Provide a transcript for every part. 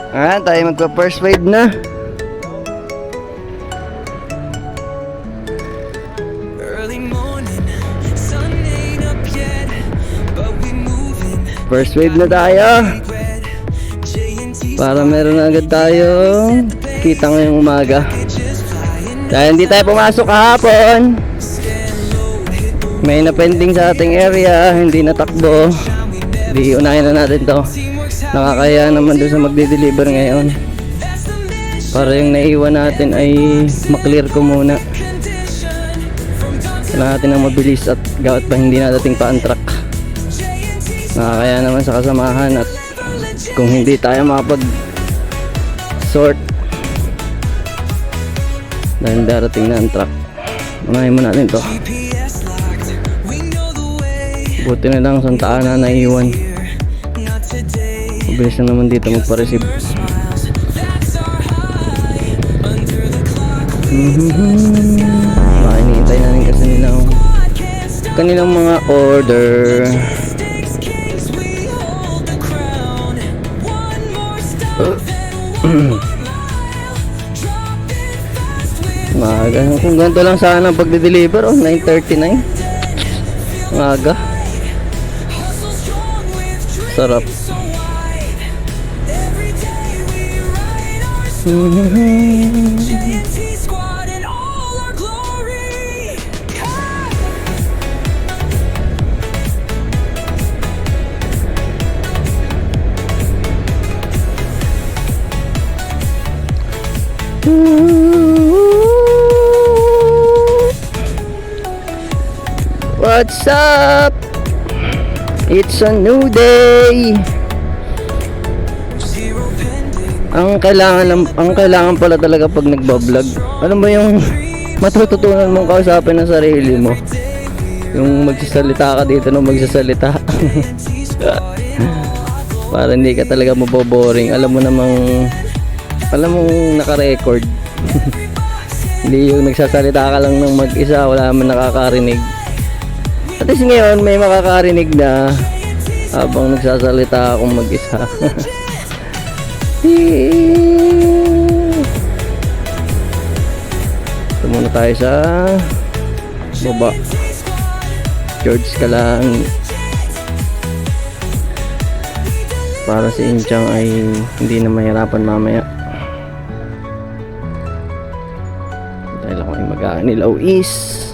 Tayo magpa first wave na. First wave na tayo. Para meron na agad tayo kita ngayong umaga. Dahil hindi tayo pumasok kahapon, may na-pending sa ating area, hindi natakbo. Di unahin na natin to. Nakakaya naman doon sa magde-deliver ngayon. Para yung naiwan natin ay maklear ko muna. Kailangan natin ang mabilis at gawat pa hindi nadating pa ang truck. Nakakaya naman sa kasamahan at kung hindi tayo makapag-sort dahil darating na ang truck, unahin mo natin to. Buti na lang Santa Ana naiwan. Mabilis na naman dito magpa-receive. Makinihintay natin kasi kanilang mga order. Maaga. Kung ganito lang sana pagde-deliver, 9:39. Maaga. Sarap. What's up? It's a new day. Ang kailangan pala talaga pag nagba-vlog, ano ba yung matututunan mong kausapin ng sarili mo? Yung magsasalita ka dito nung magsasalita. Para hindi ka talaga maboboring. Alam mong naka-record. Hindi yung nagsasalita ka lang ng mag-isa, wala man nakakarinig. At least ngayon may makakarinig na habang nagsasalita akong mag-isa. Ito muna tayo sa baba. George ka lang. Para si Inchang ay hindi na mahirapan mamaya. Dahil ako ay mag-aanilaw is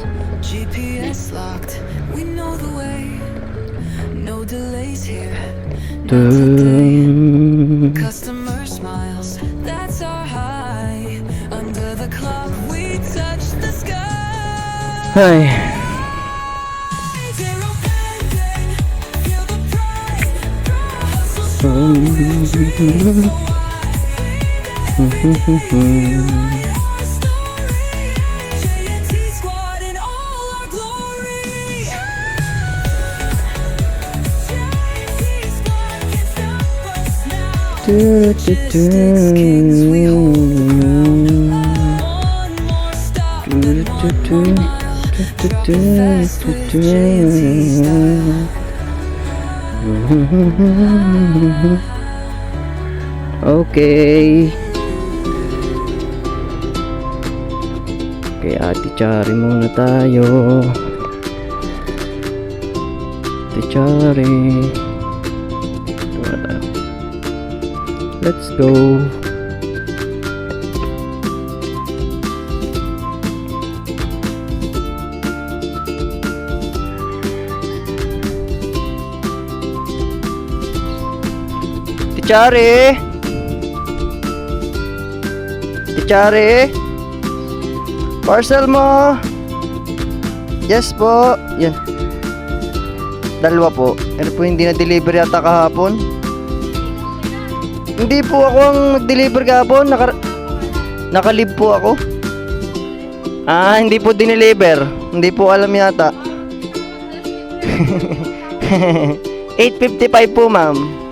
Customer smiles, that's our high. Under the clock we touch the sky. Ay. Zero pending, feel the pride, hustle strong with dreams. JNT squad in all our glory. Okay. Kay Ate Chari muna tayo. Ate Chari. Ito na tayo. Let's go. Tichari. Tichari. Parcel mo. Yes po. Yan. Dalawa po. Ano po hindi na-deliver yata kahapon? Hindi po ako ang nag-deliver kahapon. Naka-leave po ako. Hindi po dineliver. Hindi po alam yata. 8:55 po, ma'am.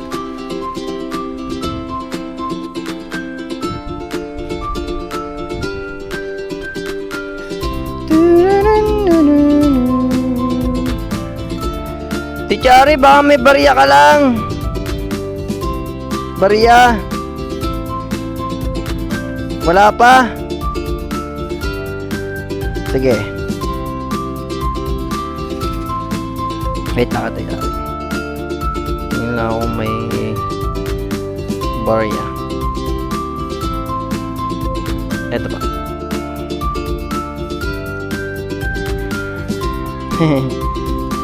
Tichari, baka may barya ka lang. Barya. Wala pa. Sige. Wait lang ate. Tingnan lang kung may barya. Eto pa.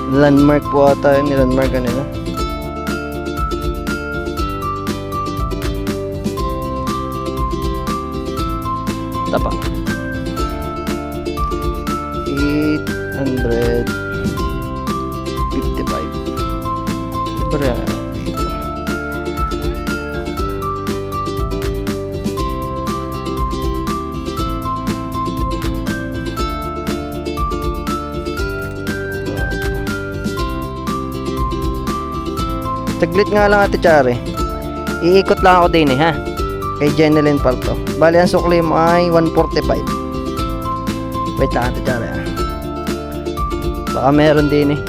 Landmark po ata yun. Landmark kanila. Ito pa. 855. Barya. Saglit nga lang ate Chare. Iikot lang ako din ha. Kay Jeneline Palto. Bali ang sukli mo ay 145. Wait lang ate Chare ha. Baka meron din eh.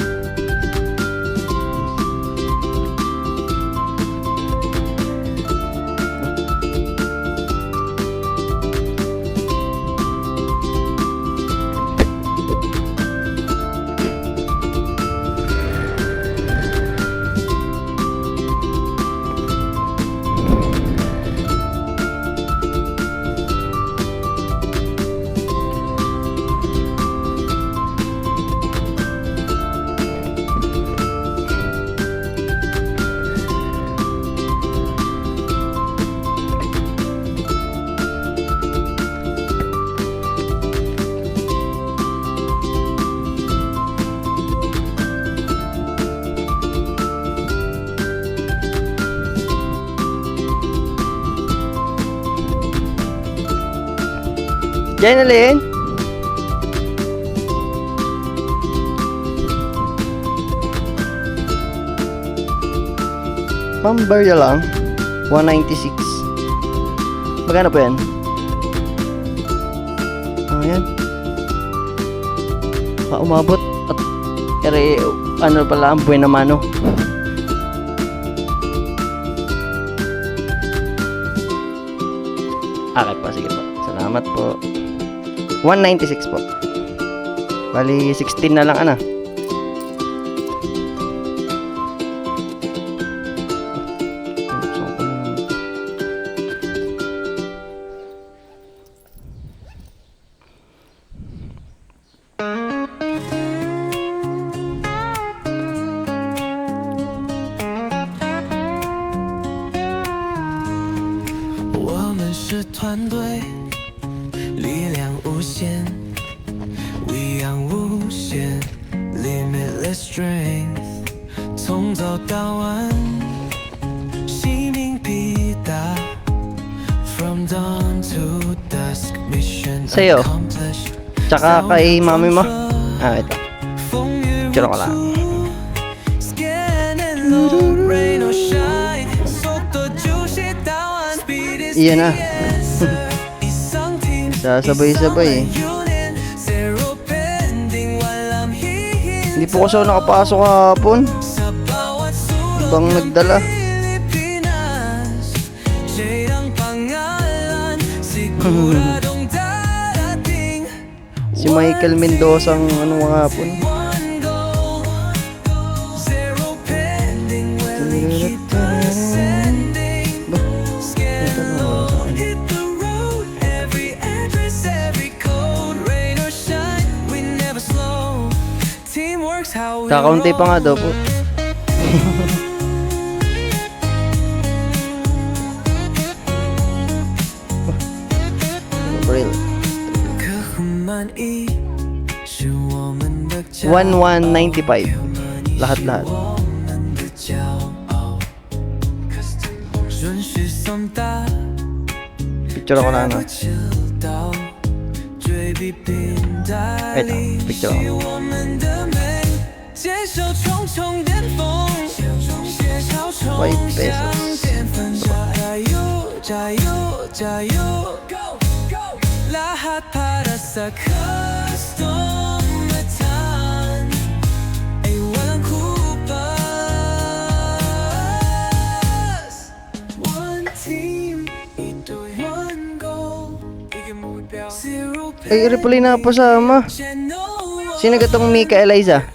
Jeneline? Pambarya lang 196. Magkano po yan? Ayan. Umabot at ano pala ang buwan naman no. Okay pa, sige po. Salamat po. 196 po. Bali 16 na lang ana. strength，从早到晚，使命必达。From dawn to dusk, mission Sa'yo. accomplished. Tsaka kay mami mo. Ah, ito. 风雨 Tira ko lang. Scan and load, rain or shine，速度就是答案，speed is Iyan na. the answer。isang team， Sasabay-sabay eh. unit， zero pending while I'm here。 Hindi po kasi ako nakapasok kahapon. Sa bawat sulok Ibang ng nagdala. Pilipinas, shade ang pangalan, siguradong darating. Si Michael Mendoza ang ano kahapon. One goal, zero pending when we keep ascending. Scan low, hit the road, every address, every code, rain or shine, we never slow. Teamwork's how we Kakaunti pa nga daw po. Real. 1195. Lahat-lahat. Picture ako na ano. Ito, picture ako. 5 pesos. 加油加油 Lahat para sa kastomatan ay walang kupas. One team, ito'y one goal. Ay, reply na pasama. Sino gatong Mika Eliza?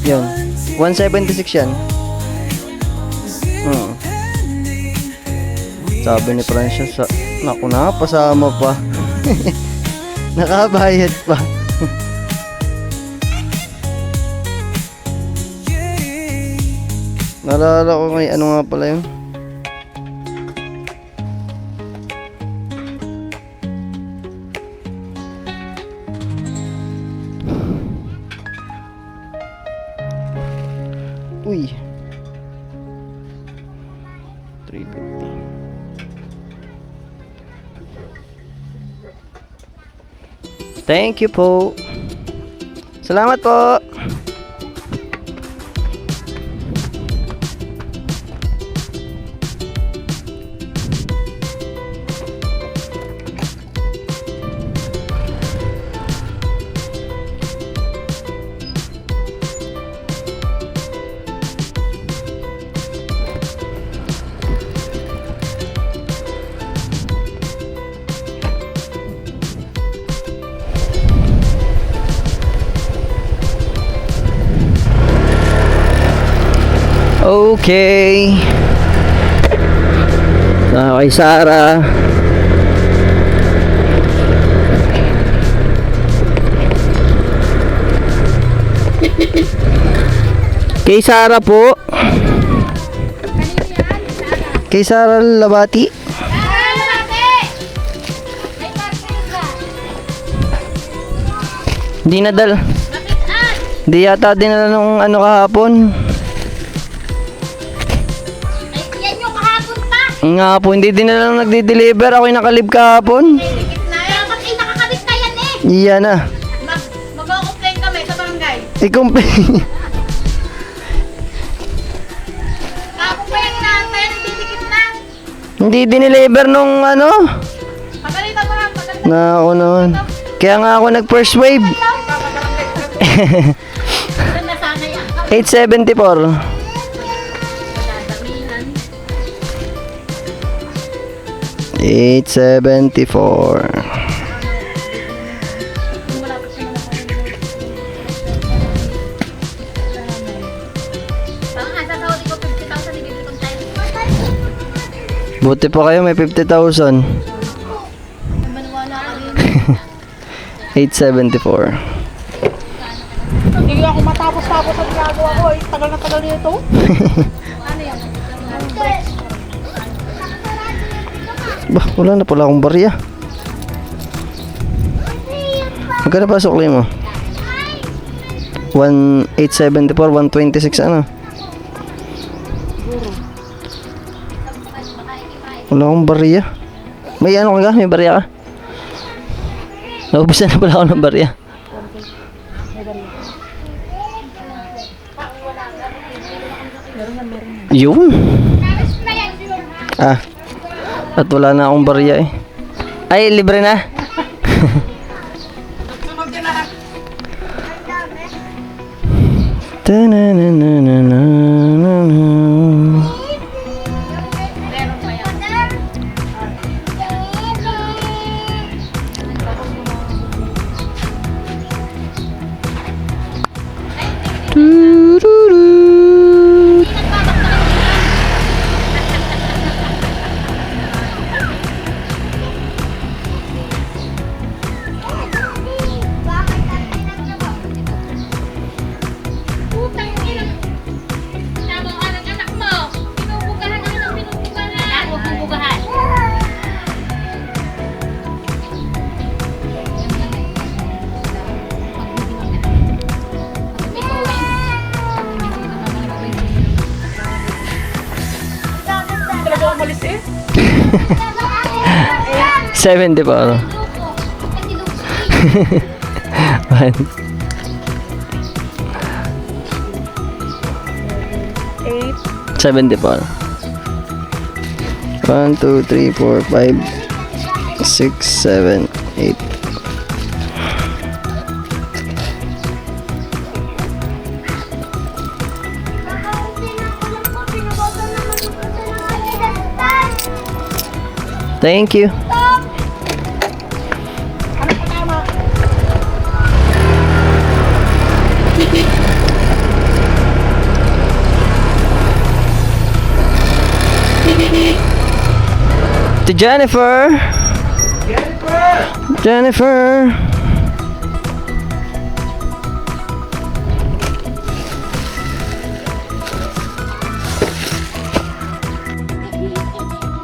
Yun. 176 yan. Sabi ni Francia, naku na, pasama pa. Nakabayad pa. Nalala ko ngayon, ano nga pala yun? Uy. 350. Thank you po. Salamat po. Okay. Kay Sarah. Kay Sarah po. Kay Sarah Labati. Hindi nadal. Hindi yata dinala nung ano kahapon. Nga po, hindi din na lang nagdi-deliver. Ako yung nakalib kahapon. Nakakabit na yan eh. Iyan na. Mag-o-complain kami sa barangay. I-complain. Kapag pa yan na, kaya nagdidikit na. Hindi dineliver nung ano. Pagalitan mo lang, pagalitan. Na ako naman. Kaya nga ako nag-first wave. Saan nasanay ako? 874. Damihan. 874. Baka nga, sasawadi ko 50,000, ibibili kong tayo. Buti pa kayo may 50,000. Maniwala ka rin. 874. Hindi ako matapos-tapos ang ginagawa ko. Tagal na tagal nito. Ano yan? Bah, wala na pala akong barya. Magkano pa sukli mo? 1874, 126 ano? Wala akong barya. May ano ka? May barya ka? Naubusan na pala ako ng barya. Yun. Ah. At wala na akong barya eh. Ay, libre na. Ta-na-na-na-na-na-na. Tururu. Putang ina. Tama ka ng anak mo. Pinubugahan ka ng pinubugahan. Huwag mong bugahan. Talaga umalis eh. 70 pa ano? One. 8. 70 pa ano? 1, 2, 3, 4, 5, 6, 7, 8. Thank you. To Jennifer. Jennifer.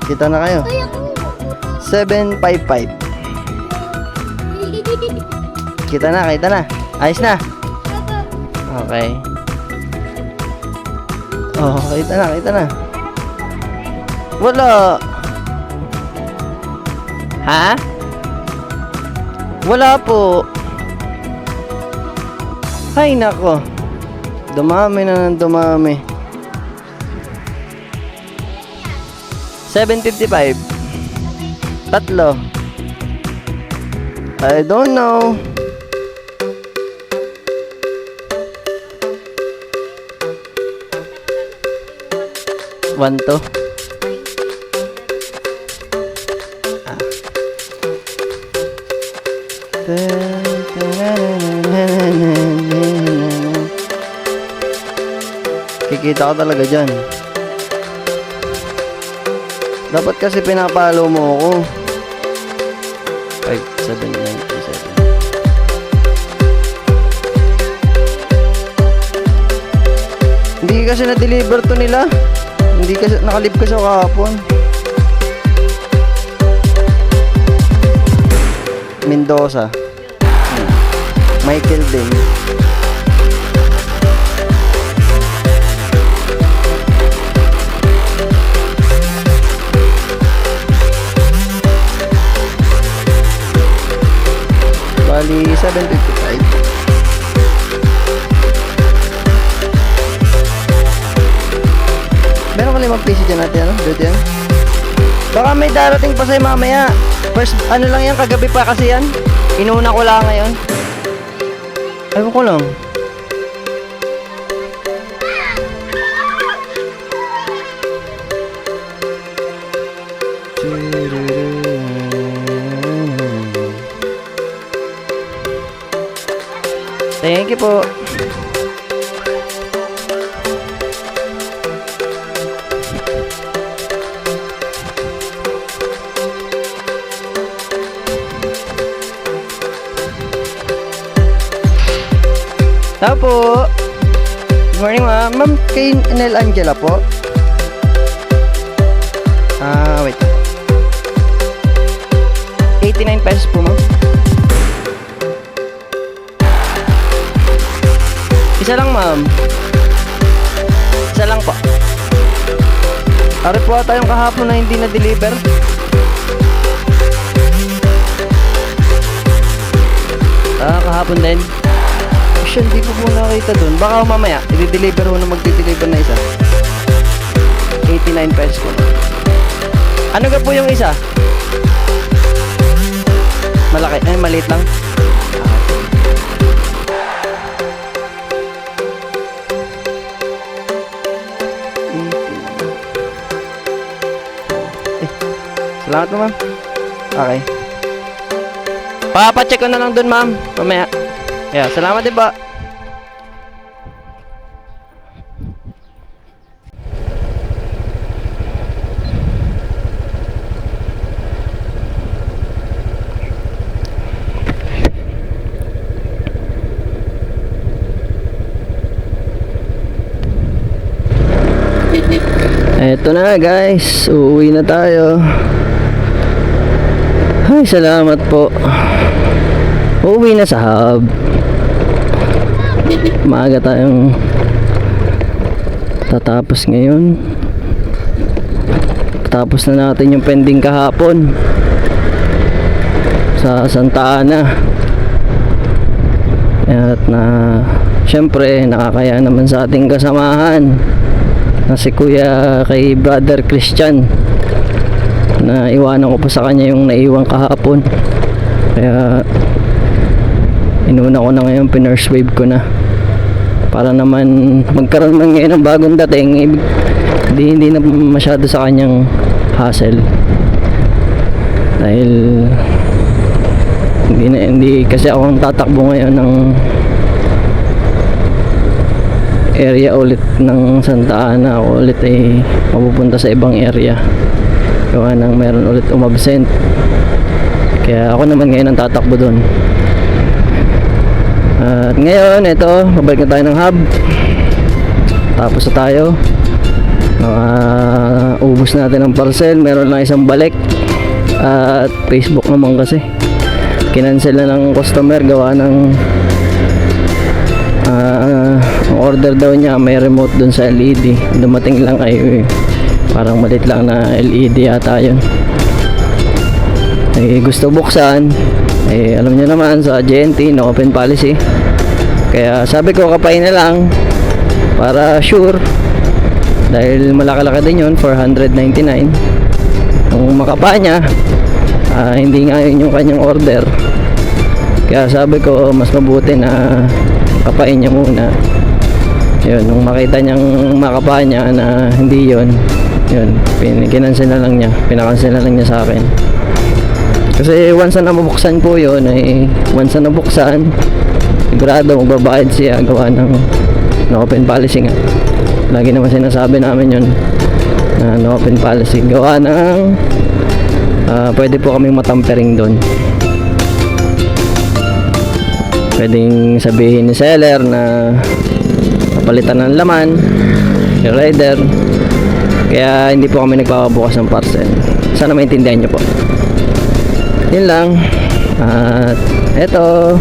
Kita na kayo. 755. Kita na, kita na. Ayos na. Okay. Oh, kita na, kita na. Wala. Ha? Wala po. Ay, nako. Dumami na ng dumami. 755. Tatlo. I don't know. One to. Kikita ka talaga dyan. Dapat kasi pinapalo mo ako. 5797. Hindi kasi na-deliver to nila. Hindi kasi nakalip ka sa kahapon. Mendoza. Michael din. Bali 755. Meron ka 5 piso dyan natin, ano? Dito yan. Baka may darating pa sa'yo mamaya. First, ano lang yan, kagabi pa kasi yan. Inuna ko lang ngayon. Ayaw ko lang. Thank you po. Tao po. Good morning, ma'am. Ma'am, kay Nel Angela po. Wait. 89 pesos po, ma'am. Isa lang, ma'am. Isa lang po. Ari po ata yung kahapon na hindi na-deliver. Kahapon din. Hindi ko po nakita dun. Baka mamaya, i-deliver ho na magdi-deliver na isa. 89 pesos po. Ano ka po yung isa? Malaki. Maliit lang. Salamat po, ma'am. Okay. Papacheck ko na lang dun, ma'am. Mamaya. Yeah, salamat din ba? Eto na guys, uuwi na tayo. Ay, salamat po. Uuwi na sa hub. Maaga tayong tatapos ngayon. Tapos na natin yung pending kahapon sa Santa Ana. At syempre nakakaya naman sa ating kasamahan na si Kuya kay Brother Christian, na iwanan ko pa sa kanya yung naiwan kahapon. Kaya inuna ko na ngayon, pinurse wave ko na para naman magkaroon man ngayon ng bagong dating. Hindi na masyado sa kanyang hassle, dahil hindi kasi ako tatakbo ngayon ng area ulit ng Santa Ana, ako ulit ay mapupunta sa ibang area. Gawa nang meron ulit umabsent. Kaya ako naman ngayon ang tatakbo doon. At ngayon, ito, babalik na tayo ng hub. Tapos na tayo. Ubus natin ang parcel. Meron lang isang balik. At Facebook naman kasi kinansel na ng customer gawa ng ang order daw niya may remote dun sa LED. Dumating lang ay parang malit lang na LED yata yun. Gusto buksan, alam niyo naman sa JNT no open policy, kaya sabi ko kapain na lang para sure, dahil malaki-laki din yun, 499. Kung makapa niya, hindi nga yun yung kanyang order, kaya sabi ko mas mabuti na kapain niya muna. Yun, nung makita niyang makapa niya na hindi yun, kinansin na lang niya, pinakansel na lang niya sa akin. Kasi once na nabuksan po yun, once na nabuksan, sigurado magbabayad siya gawa ng no open policy nga. Lagi naman sinasabi namin yun na no open policy, gawa ng pwede po kaming matampering doon. Pwedeng sabihin ni seller na napalitan ng laman ni rider, kaya hindi po kami nagpapabukas ng parcel. Sana maintindihan nyo po. Yun lang. At eto,